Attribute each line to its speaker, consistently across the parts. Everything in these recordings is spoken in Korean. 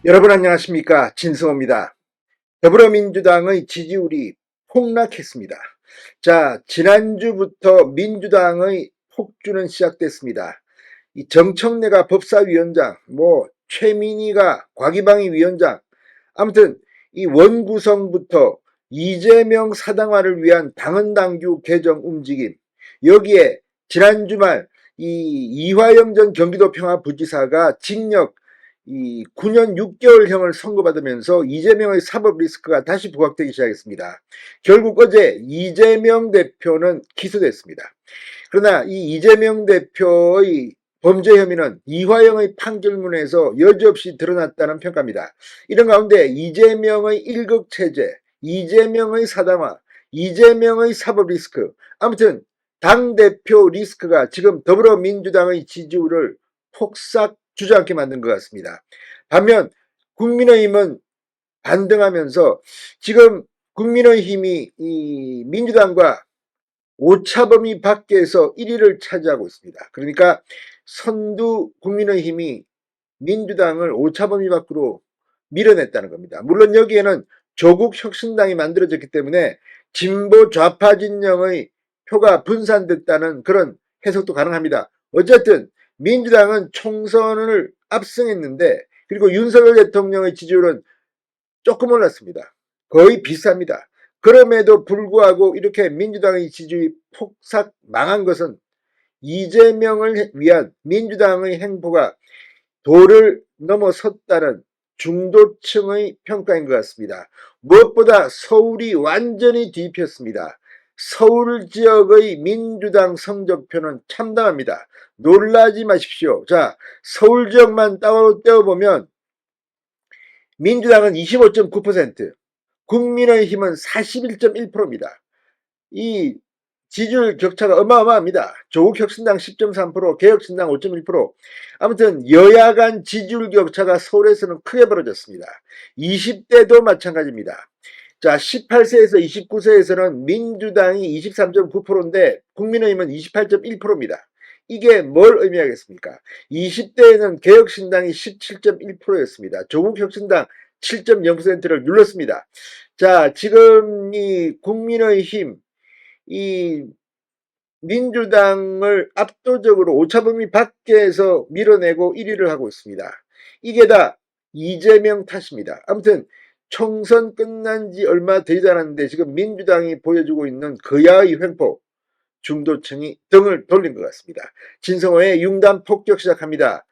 Speaker 1: 여러분 안녕하십니까, 진성호입니다. 더불어민주당의 지지율이 폭락했습니다. 자, 지난주부터 민주당의 폭주는 시작됐습니다. 이 정청래가 법사위원장, 최민희가 과기방위 위원장, 아무튼 이 원구성부터 이재명 사당화를 위한 당헌당규 개정 움직임, 여기에 지난 주말 이 이화영 전 경기도 평화부지사가 징역 9년 6개월형을 선고받으면서 이재명의 사법 리스크가 다시 부각되기 시작했습니다. 결국 어제 이재명 대표는 기소됐습니다. 그러나 이 이재명 대표의 범죄 혐의는 이화영의 판결문에서 여지없이 드러났다는 평가입니다. 이런 가운데 이재명의 1급 체제, 이재명의 사당화, 이재명의 사법 리스크, 아무튼 당대표 리스크가 지금 더불어민주당의 지지율을 폭삭 주저앉게 만든 것 같습니다. 반면 국민의힘은 반등하면서 지금 국민의힘이 이 민주당과 오차범위 밖에서 1위를 차지하고 있습니다. 그러니까 선두 국민의힘이 민주당을 오차범위 밖으로 밀어냈다는 겁니다. 물론 여기에는 조국 혁신당이 만들어졌기 때문에 진보 좌파 진영의 표가 분산됐다는 그런 해석도 가능합니다. 어쨌든 민주당은 총선을 압승했는데, 그리고 윤석열 대통령의 지지율은 조금 올랐습니다. 거의 비슷합니다. 그럼에도 불구하고 이렇게 민주당의 지지율이 폭삭 망한 것은 이재명을 위한 민주당의 행보가 도를 넘어섰다는 중도층의 평가인 것 같습니다. 무엇보다 서울이 완전히 뒤집혔습니다. 서울 지역의 민주당 성적표는 참담합니다. 놀라지 마십시오. 자, 서울 지역만 따로 떼어보면 민주당은 25.9%, 국민의힘은 41.1%입니다. 이 지지율 격차가 어마어마합니다. 조국혁신당 10.3%, 개혁신당 5.1%. 아무튼 여야 간 지지율 격차가 서울에서는 크게 벌어졌습니다. 20대도 마찬가지입니다. 자, 18세에서 29세에서는 민주당이 23.9%인데 국민의힘은 28.1%입니다. 이게 뭘 의미하겠습니까? 20대에는 개혁신당이 17.1%였습니다. 조국혁신당 7.0%를 눌렀습니다. 자, 지금 이 국민의힘, 이 민주당을 압도적으로 오차범위 밖에서 밀어내고 1위를 하고 있습니다. 이게 다 이재명 탓입니다. 아무튼 총선 끝난 지 얼마 되지 않았는데 지금 민주당이 보여주고 있는 거야의 횡포, 중도층이 등을 돌린 것 같습니다. 진성호의 융단 폭격 시작합니다.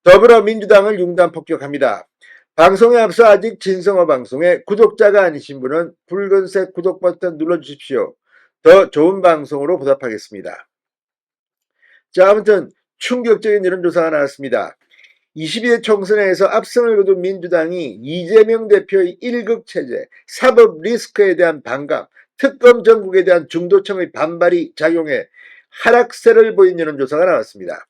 Speaker 1: 더불어민주당을 융단 폭격합니다. 방송에 앞서 아직 진성호 방송에 구독자가 아니신 분은 붉은색 구독 버튼 눌러주십시오. 더 좋은 방송으로 보답하겠습니다. 자, 아무튼 충격적인 여론조사가 나왔습니다. 22대 총선에서 압승을 거둔 민주당이 이재명 대표의 1급 체제, 사법 리스크에 대한 반감, 특검 정국에 대한 중도층의 반발이 작용해 하락세를 보인 여론조사가 나왔습니다.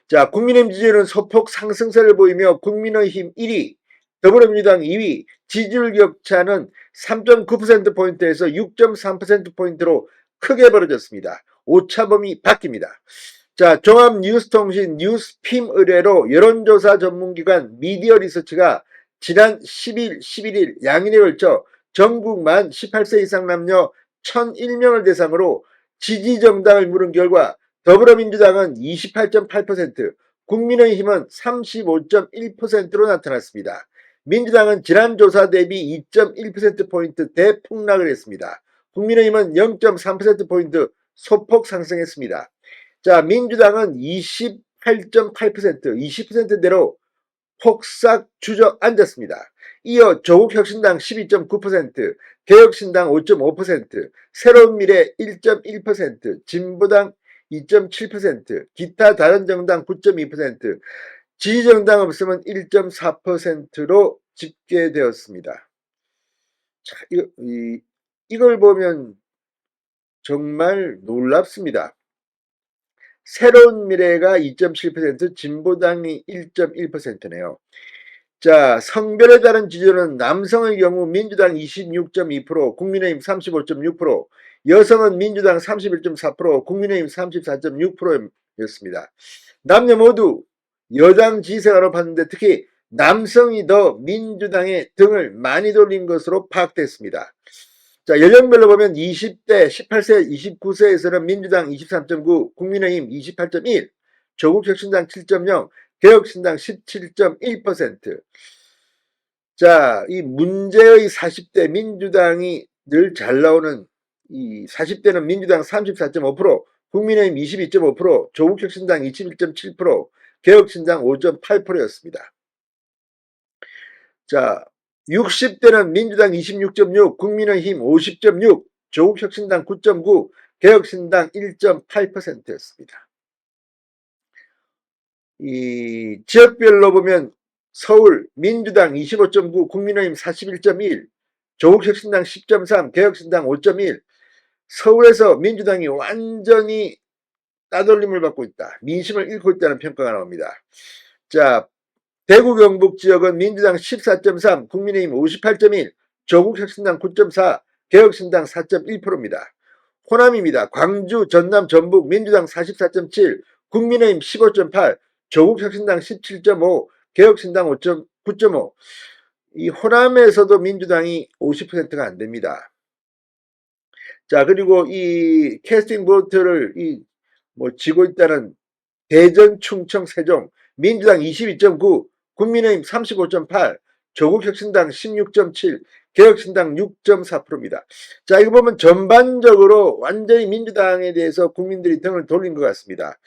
Speaker 1: 자, 국민의힘 지지율은 소폭 상승세를 보이며 국민의힘 1위, 더불어민주당 2위, 지지율 격차는 3.9%포인트에서 6.3%포인트로 크게 벌어졌습니다. 오차범위 바뀝니다. 자, 종합뉴스통신 뉴스핌 의뢰로 여론조사 전문기관 미디어 리서치가 지난 10일, 11일 양일에 걸쳐 전국 만 18세 이상 남녀 1001명을 대상으로 지지정당을 물은 결과 더불어민주당은 28.8%, 국민의힘은 35.1%로 나타났습니다. 민주당은 지난 조사 대비 2.1%포인트 대폭락을 했습니다. 국민의힘은 0.3%포인트 소폭 상승했습니다. 자, 민주당은 28.8%, 20%대로 폭삭 주저앉았습니다. 이어 조국혁신당 12.9%, 개혁신당 5.5%, 새로운미래 1.1%, 진보당 2.7%, 기타 다른 정당 9.2%, 지지정당 없으면 1.4%로 집계되었습니다. 자, 이걸 보면 정말 놀랍습니다. 새로운 미래가 2.7%, 진보당이 1.1%네요. 자, 성별에 따른 지지율은 남성의 경우 민주당 26.2%, 국민의힘 35.6%, 여성은 민주당 31.4%, 국민의힘 34.6%였습니다. 남녀 모두 여당 지지세가로 봤는데 특히 남성이 더 민주당에 등을 많이 돌린 것으로 파악됐습니다. 자, 연령별로 보면 20대, 18세, 29세에서는 민주당 23.9, 국민의힘 28.1, 조국혁신당 7.0, 개혁신당 17.1%. 자, 이 문제의 40대 민주당이 늘 잘 나오는 이 40대는 민주당 34.5%, 국민의힘 22.5%, 조국혁신당 21.7%, 개혁신당 5.8%였습니다. 자, 60대는 민주당 26.6, 국민의힘 50.6, 조국혁신당 9.9, 개혁신당 1.8%였습니다. 이 지역별로 보면 서울 민주당 25.9, 국민의힘 41.1, 조국혁신당 10.3, 개혁신당 5.1. 서울에서 민주당이 완전히 따돌림을 받고 있다. 민심을 잃고 있다는 평가가 나옵니다. 자, 대구 경북 지역은 민주당 14.3, 국민의힘 58.1, 조국혁신당 9.4, 개혁신당 4.1%입니다. 호남입니다. 광주, 전남, 전북 민주당 44.7, 국민의힘 15.8, 조국혁신당 17.5, 개혁신당 9.5. 이 호남에서도 민주당이 50%가 안 됩니다. 자, 그리고 이 캐스팅 보트를 지고 있다는 대전, 충청, 세종 민주당 22.9, 국민의힘 35.8, 조국혁신당 16.7, 개혁신당 6.4%입니다. 자, 이거 보면 전반적으로 완전히 민주당에 대해서 국민들이 등을 돌린 것 같습니다.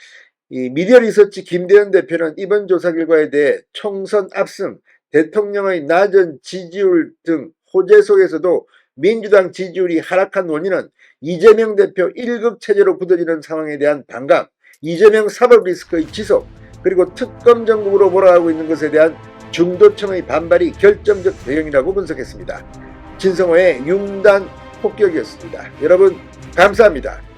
Speaker 1: 이 미디어 리서치 김대현 대표는 이번 조사 결과에 대해 총선 압승, 대통령의 낮은 지지율 등 호재 속에서도 민주당 지지율이 하락한 원인은 이재명 대표 1급 체제로 굳어지는 상황에 대한 반감, 이재명 사법 리스크의 지속, 그리고 특검 정국으로 몰아가고 있는 것에 대한 중도층의 반발이 결정적 배경이라고 분석했습니다. 진성호의 융단 폭격이었습니다. 여러분 감사합니다.